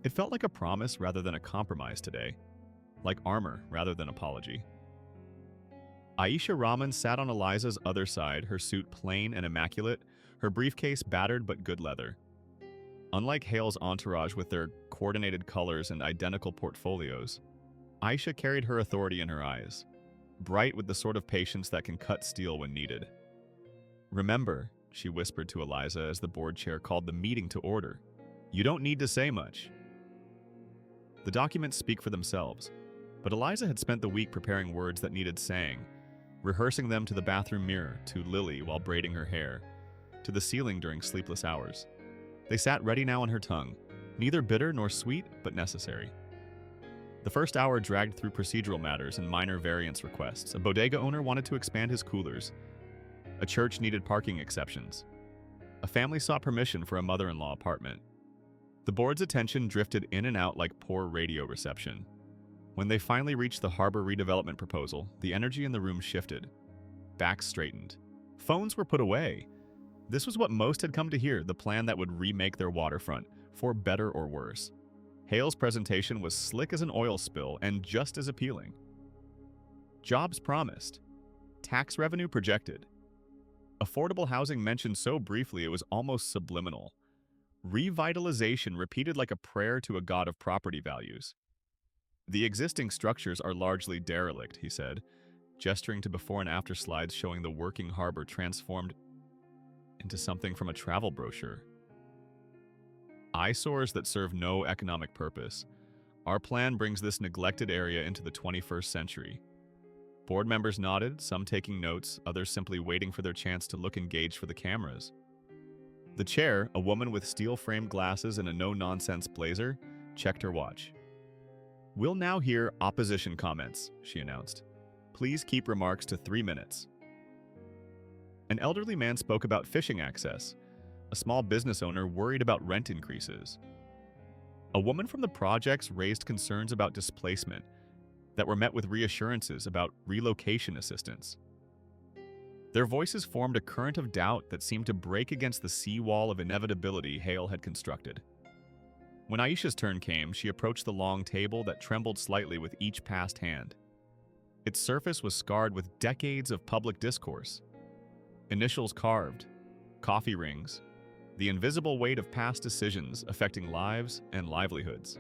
[SPEAKER 1] It felt like a promise rather than a compromise today, like armor rather than apology. Aisha Rahman sat on Eliza's other side, her suit plain and immaculate, her briefcase battered but good leather. Unlike Hale's entourage with their coordinated colors and identical portfolios, Aisha carried her authority in her eyes, bright with the sort of patience that can cut steel when needed. Remember, she whispered to Eliza as the board chair called the meeting to order, you don't need to say much. The documents speak for themselves, but Eliza had spent the week preparing words that needed saying, rehearsing them to the bathroom mirror, to Lily while braiding her hair, to the ceiling during sleepless hours. They sat ready now on her tongue, neither bitter nor sweet, but necessary. The first hour dragged through procedural matters and minor variance requests. A bodega owner wanted to expand his coolers. A church needed parking exceptions. A family sought permission for a mother-in-law apartment. The board's attention drifted in and out like poor radio reception. When they finally reached the harbor redevelopment proposal, the energy in the room shifted. Backs straightened. Phones were put away. This was what most had come to hear, the plan that would remake their waterfront, for better or worse. Hale's presentation was slick as an oil spill and just as appealing. Jobs promised. Tax revenue projected. Affordable housing mentioned so briefly it was almost subliminal. Revitalization repeated like a prayer to a god of property values. The existing structures are largely derelict, he said, gesturing to before and after slides showing the working harbor transformed into something from a travel brochure. Eyesores that serve no economic purpose. Our plan brings this neglected area into the 21st century. Board members nodded, some taking notes, others simply waiting for their chance to look engaged for the cameras. The chair, a woman with steel-framed glasses and a no-nonsense blazer, checked her watch. We'll now hear opposition comments, she announced. Please keep remarks to 3 minutes. An elderly man spoke about fishing access, a small business owner worried about rent increases. A woman from the projects raised concerns about displacement that were met with reassurances about relocation assistance. Their voices formed a current of doubt that seemed to break against the seawall of inevitability Hale had constructed. When Aisha's turn came, she approached the long table that trembled slightly with each passed hand. Its surface was scarred with decades of public discourse. Initials carved, coffee rings, the invisible weight of past decisions affecting lives and livelihoods.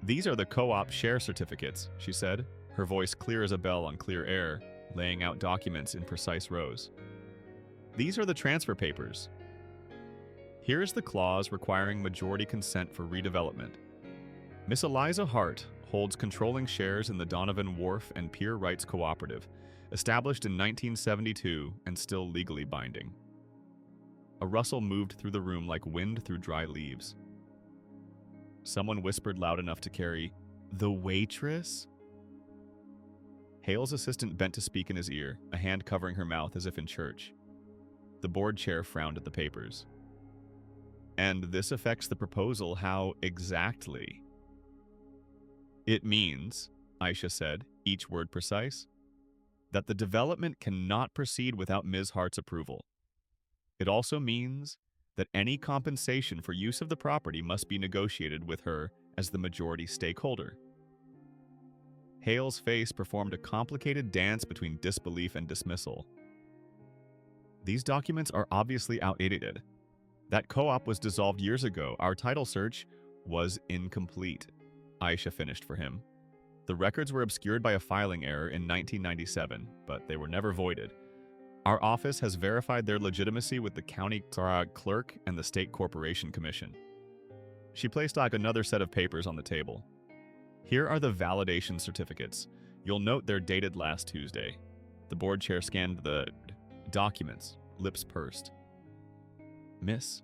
[SPEAKER 1] "These are the co-op share certificates," she said, her voice clear as a bell on clear air, laying out documents in precise rows. "These are the transfer papers. Here is the clause requiring majority consent for redevelopment. Miss Eliza Hart holds controlling shares in the Donovan Wharf and Pier Rights Cooperative, established in 1972 and still legally binding." A rustle moved through the room like wind through dry leaves. Someone whispered loud enough to carry, "The waitress?" Hale's assistant bent to speak in his ear, a hand covering her mouth as if in church. The board chair frowned at the papers. "And this affects the proposal how exactly?" "It means," Aisha said, each word precise, "that the development cannot proceed without Ms. Hart's approval. It also means that any compensation for use of the property must be negotiated with her as the majority stakeholder." Hale's face performed a complicated dance between disbelief and dismissal. "These documents are obviously outdated. That co-op was dissolved years ago. Our title search was incomplete," Aisha finished for him. "The records were obscured by a filing error in 1997, but they were never voided. Our office has verified their legitimacy with the county clerk and the State Corporation Commission." She placed another set of papers on the table. "Here are the validation certificates. You'll note they're dated last Tuesday." The board chair scanned the documents, lips pursed. "Miss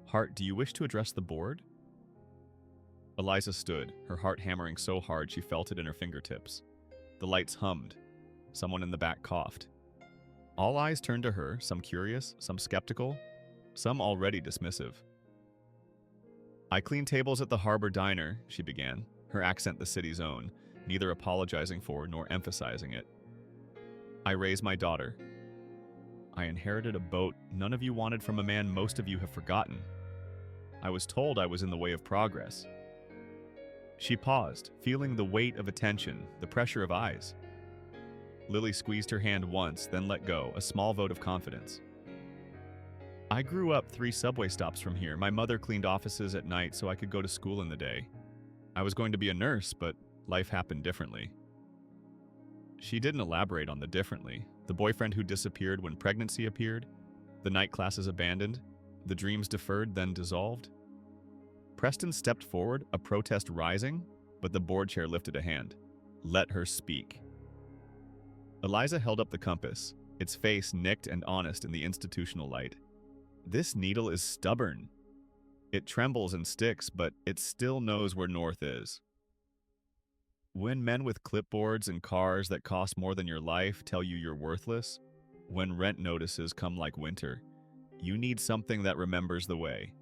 [SPEAKER 1] Hart, do you wish to address the board?" Eliza stood, her heart hammering so hard she felt it in her fingertips. The lights hummed. Someone in the back coughed. All eyes turned to her, some curious, some skeptical, some already dismissive. "I clean tables at the Harbor Diner," she began, her accent the city's own, neither apologizing for nor emphasizing it. "I raise my daughter. I inherited a boat none of you wanted from a man most of you have forgotten. I was told I was in the way of progress." She paused, feeling the weight of attention, the pressure of eyes. Lily squeezed her hand once, then let go, a small vote of confidence. "I grew up 3 subway stops from here. My mother cleaned offices at night so I could go to school in the day. I was going to be a nurse, but life happened differently." She didn't elaborate on the differently. The boyfriend who disappeared when pregnancy appeared, the night classes abandoned, the dreams deferred then dissolved. Preston stepped forward, a protest rising, but the board chair lifted a hand. "Let her speak." Eliza held up the compass, its face nicked and honest in the institutional light. "This needle is stubborn. It trembles and sticks, but it still knows where north is. When men with clipboards and cars that cost more than your life tell you you're worthless, when rent notices come like winter, you need something that remembers the way."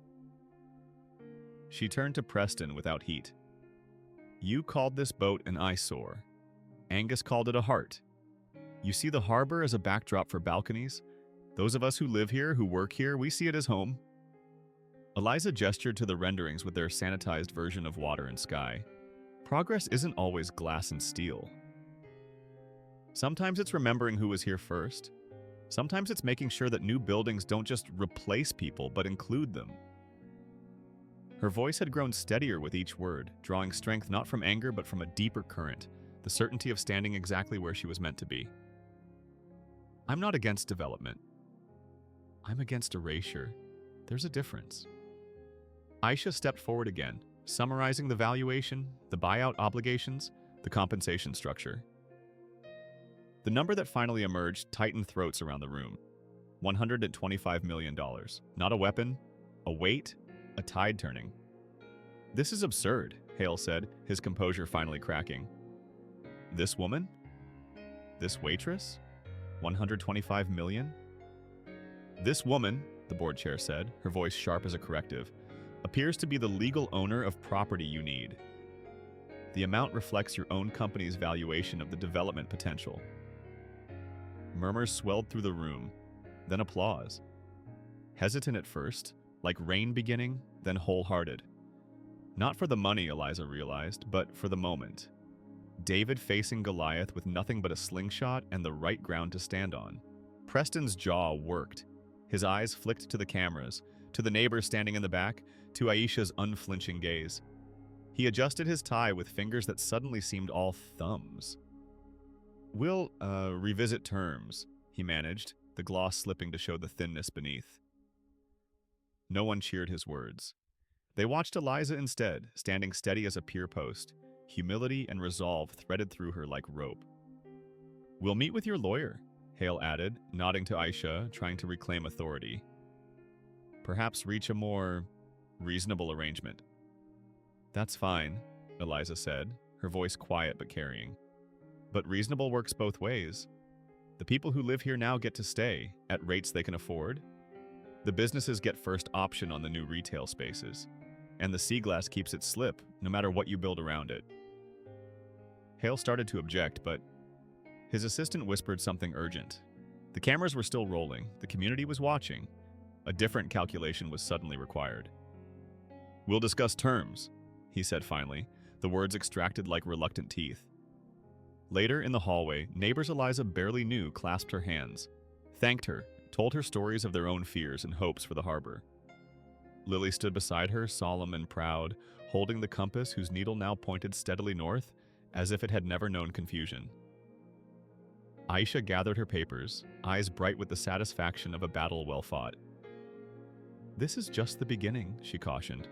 [SPEAKER 1] She turned to Preston without heat. "You called this boat an eyesore. Angus called it a heart. You see the harbor as a backdrop for balconies? Those of us who live here, who work here, we see it as home." Eliza gestured to the renderings with their sanitized version of water and sky. Progress isn't always glass and steel. Sometimes it's remembering who was here first. Sometimes it's making sure that new buildings don't just replace people, but include them. Her voice had grown steadier with each word, drawing strength not from anger but from a deeper current, the certainty of standing exactly where she was meant to be. "I'm not against development. I'm against erasure. There's a difference." Aisha stepped forward again, summarizing the valuation, the buyout obligations, the compensation structure. The number that finally emerged tightened throats around the room. $125 million. Not a weapon, a weight, a tide turning. "This is absurd," Hale said, his composure finally cracking. "This woman? This waitress? 125 million? This woman," the board chair said, her voice sharp as a corrective, "appears to be the legal owner of property you need. The amount reflects your own company's valuation of the development potential." Murmurs swelled through the room, then applause. Hesitant at first, like rain beginning, then wholehearted. Not for the money, Eliza realized, but for the moment. David facing Goliath with nothing but a slingshot and the right ground to stand on. Preston's jaw worked. His eyes flicked to the cameras, to the neighbor standing in the back, to Aisha's unflinching gaze. He adjusted his tie with fingers that suddenly seemed all thumbs. "We'll, revisit terms," he managed, the gloss slipping to show the thinness beneath. No one cheered his words. They watched Eliza instead, standing steady as a pier post, humility and resolve threaded through her like rope. "We'll meet with your lawyer," Hale added, nodding to Aisha, trying to reclaim authority. "Perhaps reach a more reasonable arrangement." "That's fine," Eliza said, her voice quiet but carrying. "But reasonable works both ways. The people who live here now get to stay, at rates they can afford. The businesses get first option on the new retail spaces. And the Sea Glass keeps its slip, no matter what you build around it." Hale started to object, but his assistant whispered something urgent. The cameras were still rolling, the community was watching. A different calculation was suddenly required. "We'll discuss terms," he said finally, the words extracted like reluctant teeth. Later in the hallway, neighbors Eliza barely knew clasped her hands, thanked her, told her stories of their own fears and hopes for the harbor. Lily stood beside her, solemn and proud, holding the compass whose needle now pointed steadily north, as if it had never known confusion. Aisha gathered her papers, eyes bright with the satisfaction of a battle well fought. "This is just the beginning," she cautioned.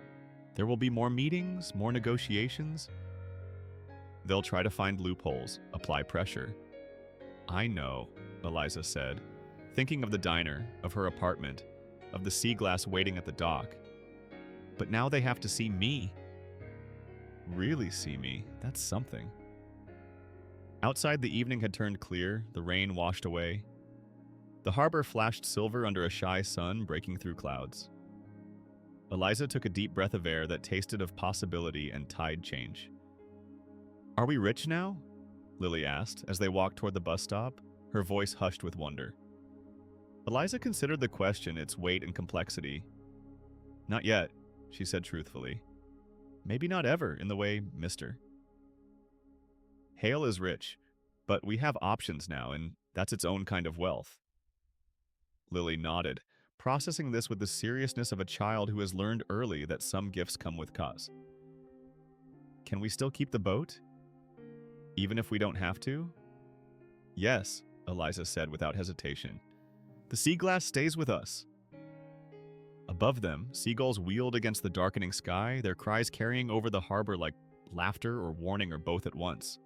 [SPEAKER 1] "There will be more meetings, more negotiations. They'll try to find loopholes, apply pressure." "I know," Eliza said, thinking of the diner, of her apartment, of the Sea Glass waiting at the dock. "But now they have to see me." Really see me, that's something. Outside, the evening had turned clear, the rain washed away. The harbor flashed silver under a shy sun breaking through clouds. Eliza took a deep breath of air that tasted of possibility and tide change. "Are we rich now?" Lily asked as they walked toward the bus stop, her voice hushed with wonder. Eliza considered the question, its weight and complexity. "Not yet," she said truthfully. "Maybe not ever, in the way, mister." "Hale is rich, but we have options now, and that's its own kind of wealth." Lily nodded, processing this with the seriousness of a child who has learned early that some gifts come with costs. "Can we still keep the boat? Even if we don't have to?" "Yes," Eliza said without hesitation. "The Sea Glass stays with us." Above them, seagulls wheeled against the darkening sky, their cries carrying over the harbor like laughter or warning or both at once.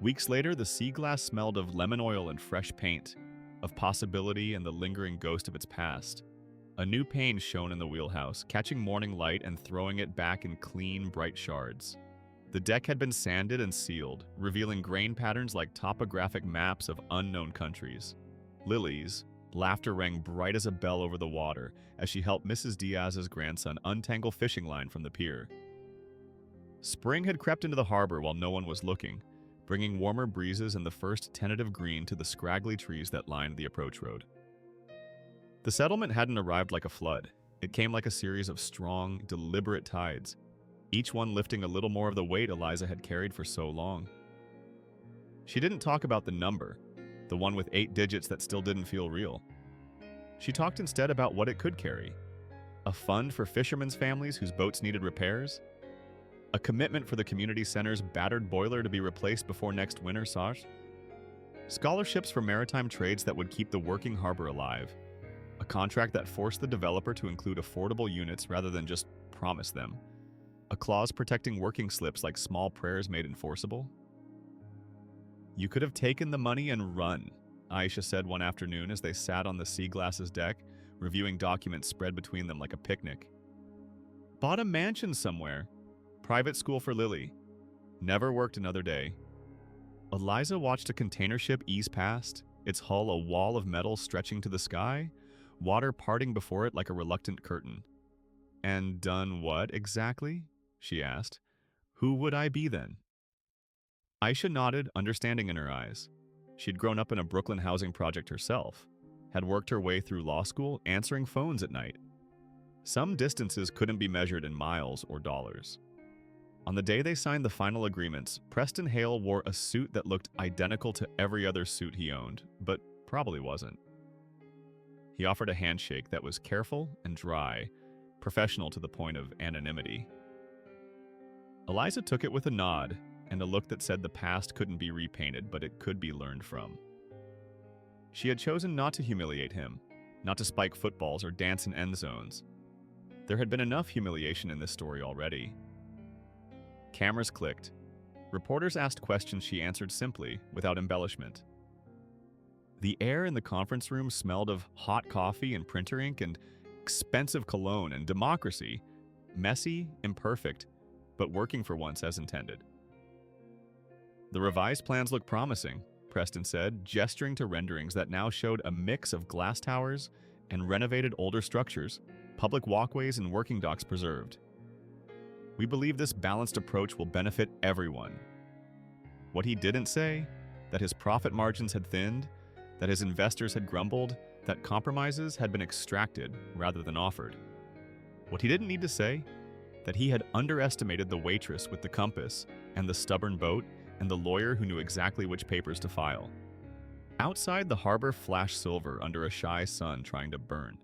[SPEAKER 1] Weeks later, the Sea Glass smelled of lemon oil and fresh paint, of possibility and the lingering ghost of its past. A new pane shone in the wheelhouse, catching morning light and throwing it back in clean, bright shards. The deck had been sanded and sealed, revealing grain patterns like topographic maps of unknown countries. Lily's laughter rang bright as a bell over the water as she helped Mrs. Diaz's grandson untangle fishing line from the pier. Spring had crept into the harbor while no one was looking, bringing warmer breezes and the first tentative green to the scraggly trees that lined the approach road. The settlement hadn't arrived like a flood. It came like a series of strong, deliberate tides, each one lifting a little more of the weight Eliza had carried for so long. She didn't talk about the number, the one with 8 digits that still didn't feel real. She talked instead about what it could carry. A fund for fishermen's families whose boats needed repairs. A commitment for the community center's battered boiler to be replaced before next winter saw. Scholarships for maritime trades that would keep the working harbor alive. A contract that forced the developer to include affordable units rather than just promise them. A clause protecting working slips like small prayers made enforceable. "You could have taken the money and run," Aisha said one afternoon as they sat on the Sea Glass's deck, reviewing documents spread between them like a picnic. "Bought a mansion somewhere. Private school for Lily. Never worked another day." Eliza watched a container ship ease past, its hull a wall of metal stretching to the sky, water parting before it like a reluctant curtain. "And done what, exactly?" she asked. "Who would I be then?" Aisha nodded, understanding in her eyes. She'd grown up in a Brooklyn housing project herself, had worked her way through law school, answering phones at night. Some distances couldn't be measured in miles or dollars. On the day they signed the final agreements, Preston Hale wore a suit that looked identical to every other suit he owned, but probably wasn't. He offered a handshake that was careful and dry, professional to the point of anonymity. Eliza took it with a nod and a look that said the past couldn't be repainted, but it could be learned from. She had chosen not to humiliate him, not to spike footballs or dance in end zones. There had been enough humiliation in this story already. Cameras clicked. Reporters asked questions she answered simply, without embellishment. The air in the conference room smelled of hot coffee and printer ink and expensive cologne and democracy, messy, imperfect, but working for once as intended. The revised plans look promising, Preston said, gesturing to renderings that now showed a mix of glass towers and renovated older structures, public walkways and working docks preserved. We believe this balanced approach will benefit everyone. What he didn't say, that his profit margins had thinned, that his investors had grumbled, that compromises had been extracted rather than offered. What he didn't need to say, that he had underestimated the waitress with the compass and the stubborn boat and the lawyer who knew exactly which papers to file. Outside, the harbor flashed silver under a shy sun trying to burn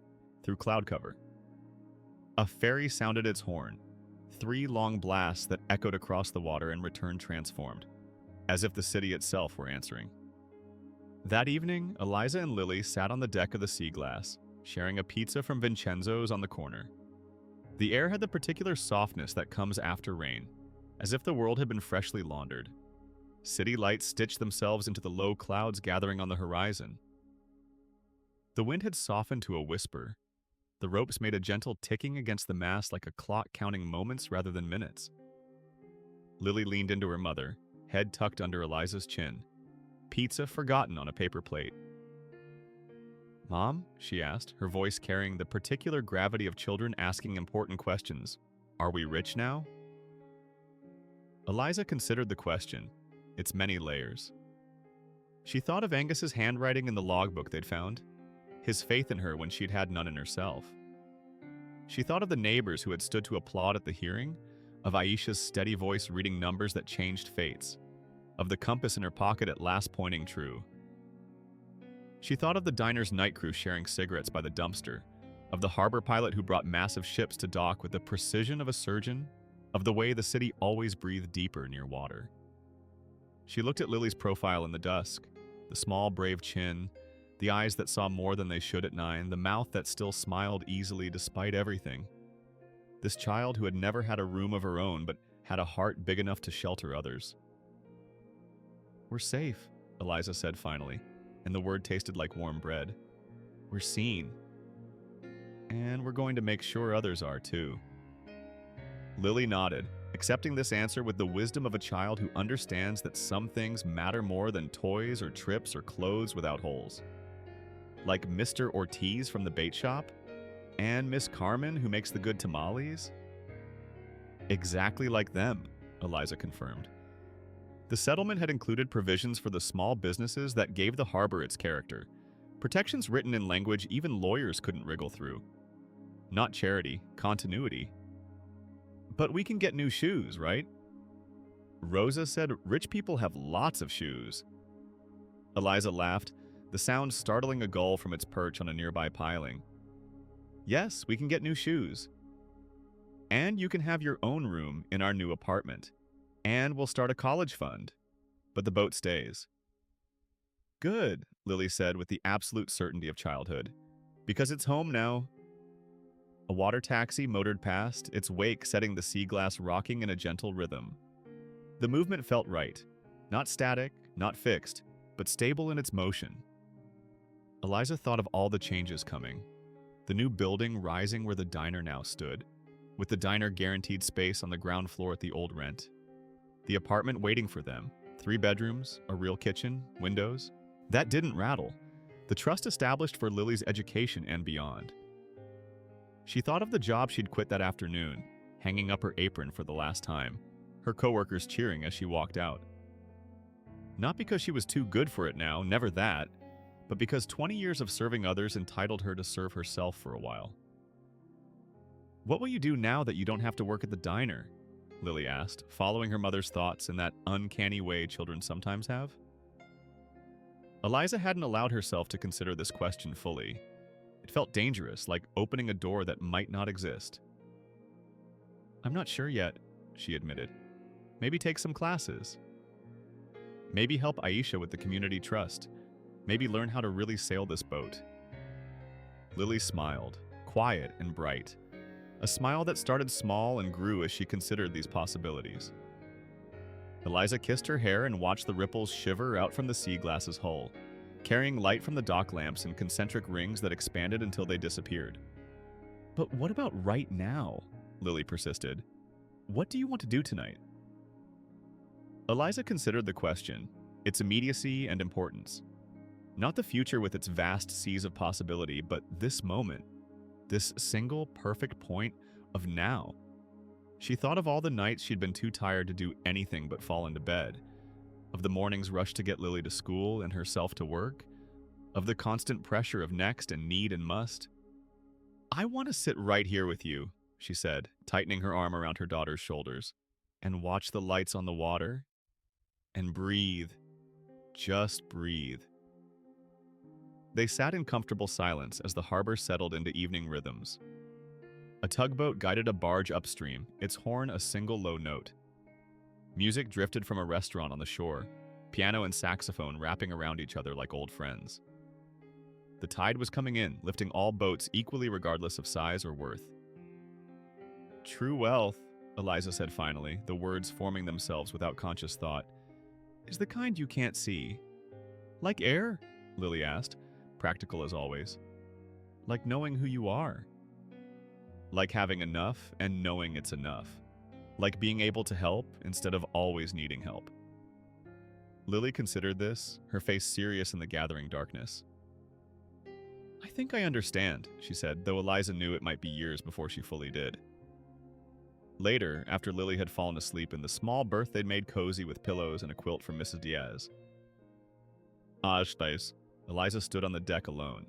[SPEAKER 1] through cloud cover. A ferry sounded its horn, 3 long blasts that echoed across the water and returned transformed, as if the city itself were answering. That evening, Eliza and Lily sat on the deck of the Sea Glass, sharing a pizza from Vincenzo's on the corner. The air had the particular softness that comes after rain, as if the world had been freshly laundered. City lights stitched themselves into the low clouds gathering on the horizon. The wind had softened to a whisper. The ropes made a gentle ticking against the mast like a clock counting moments rather than minutes. Lily leaned into her mother, head tucked under Eliza's chin. Pizza forgotten on a paper plate. "Mom?" she asked, her voice carrying the particular gravity of children asking important questions. "Are we rich now?" Eliza considered the question, its many layers. She thought of Angus's handwriting in the logbook they'd found, his faith in her when she'd had none in herself. She thought of the neighbors who had stood to applaud at the hearing, of Aisha's steady voice reading numbers that changed fates, of the compass in her pocket at last pointing true. She thought of the diner's night crew sharing cigarettes by the dumpster, of the harbor pilot who brought massive ships to dock with the precision of a surgeon, of the way the city always breathed deeper near water. She looked at Lily's profile in the dusk, the small, brave chin, the eyes that saw more than they should at 9, the mouth that still smiled easily despite everything. This child who had never had a room of her own but had a heart big enough to shelter others. "We're safe," Eliza said finally, and the word tasted like warm bread. "We're seen. And we're going to make sure others are too." Lily nodded, accepting this answer with the wisdom of a child who understands that some things matter more than toys or trips or clothes without holes. Like Mr. Ortiz from the bait shop? And Miss Carmen who makes the good tamales? Exactly like them, Eliza confirmed. The settlement had included provisions for the small businesses that gave the harbor its character, protections written in language even lawyers couldn't wriggle through. Not charity, continuity. "But we can get new shoes, right?" Rosa said rich people have lots of shoes. Eliza laughed, the sound startling a gull from its perch on a nearby piling. "Yes, we can get new shoes. And you can have your own room in our new apartment. And we'll start a college fund. But the boat stays." "Good," Lily said with the absolute certainty of childhood. "Because it's home now." A water taxi motored past, its wake setting the sea glass rocking in a gentle rhythm. The movement felt right. Not static, not fixed, but stable in its motion. Eliza thought of all the changes coming. The new building rising where the diner now stood, with the diner guaranteed space on the ground floor at the old rent. The apartment waiting for them, 3 bedrooms, a real kitchen, windows. That didn't rattle. The trust established for Lily's education and beyond. She thought of the job she'd quit that afternoon, hanging up her apron for the last time, her coworkers cheering as she walked out. Not because she was too good for it now, never that, but because 20 years of serving others entitled her to serve herself for a while. What will you do now that you don't have to work at the diner? Lily asked, following her mother's thoughts in that uncanny way children sometimes have. Eliza hadn't allowed herself to consider this question fully. It felt dangerous, like opening a door that might not exist. I'm not sure yet, she admitted. Maybe take some classes. Maybe help Aisha with the community trust. Maybe learn how to really sail this boat. Lily smiled, quiet and bright. A smile that started small and grew as she considered these possibilities. Eliza kissed her hair and watched the ripples shiver out from the sea glass's hull, carrying light from the dock lamps in concentric rings that expanded until they disappeared. But what about right now? Lily persisted. What do you want to do tonight? Eliza considered the question, its immediacy and importance. Not the future with its vast seas of possibility, but this moment, this single perfect point of now. She thought of all the nights she'd been too tired to do anything but fall into bed, of the morning's rush to get Lily to school and herself to work, of the constant pressure of next and need and must. I want to sit right here with you, she said, tightening her arm around her daughter's shoulders, and watch the lights on the water, and breathe. Just breathe. They sat in comfortable silence as the harbor settled into evening rhythms. A tugboat guided a barge upstream, its horn a single low note. Music drifted from a restaurant on the shore, piano and saxophone wrapping around each other like old friends. The tide was coming in, lifting all boats equally regardless of size or worth. True wealth, Eliza said finally, the words forming themselves without conscious thought, is the kind you can't see. Like air? Lily asked, practical as always. Like knowing who you are. Like having enough and knowing it's enough. Like being able to help instead of always needing help. Lily considered this, her face serious in the gathering darkness. I think I understand, she said, though Eliza knew it might be years before she fully did. Later, after Lily had fallen asleep in the small berth they'd made cozy with pillows and a quilt from Mrs. Diaz. Eliza stood on the deck alone.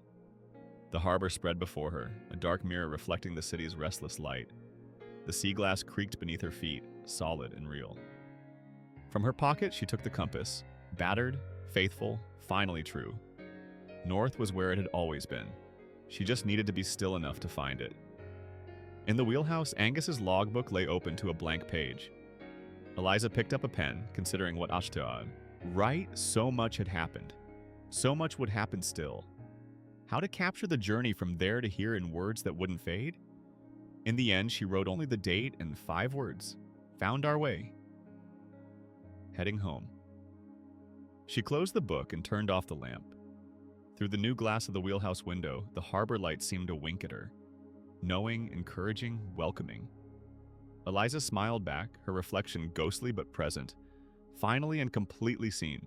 [SPEAKER 1] The harbor spread before her, a dark mirror reflecting the city's restless light. The sea glass creaked beneath her feet, solid and real. From her pocket, she took the compass, battered, faithful, finally true. North was where it had always been. She just needed to be still enough to find it. In the wheelhouse, Angus's logbook lay open to a blank page. Eliza picked up a pen, considering what Ashtaad. Right, so much had happened. So much would happen still. How to capture the journey from there to here in words that wouldn't fade? In the end, she wrote only the date and 5 words. Found our way. Heading home. She closed the book and turned off the lamp. Through the new glass of the wheelhouse window, the harbor light seemed to wink at her. Knowing, encouraging, welcoming. Eliza smiled back, her reflection ghostly but present. Finally and completely seen.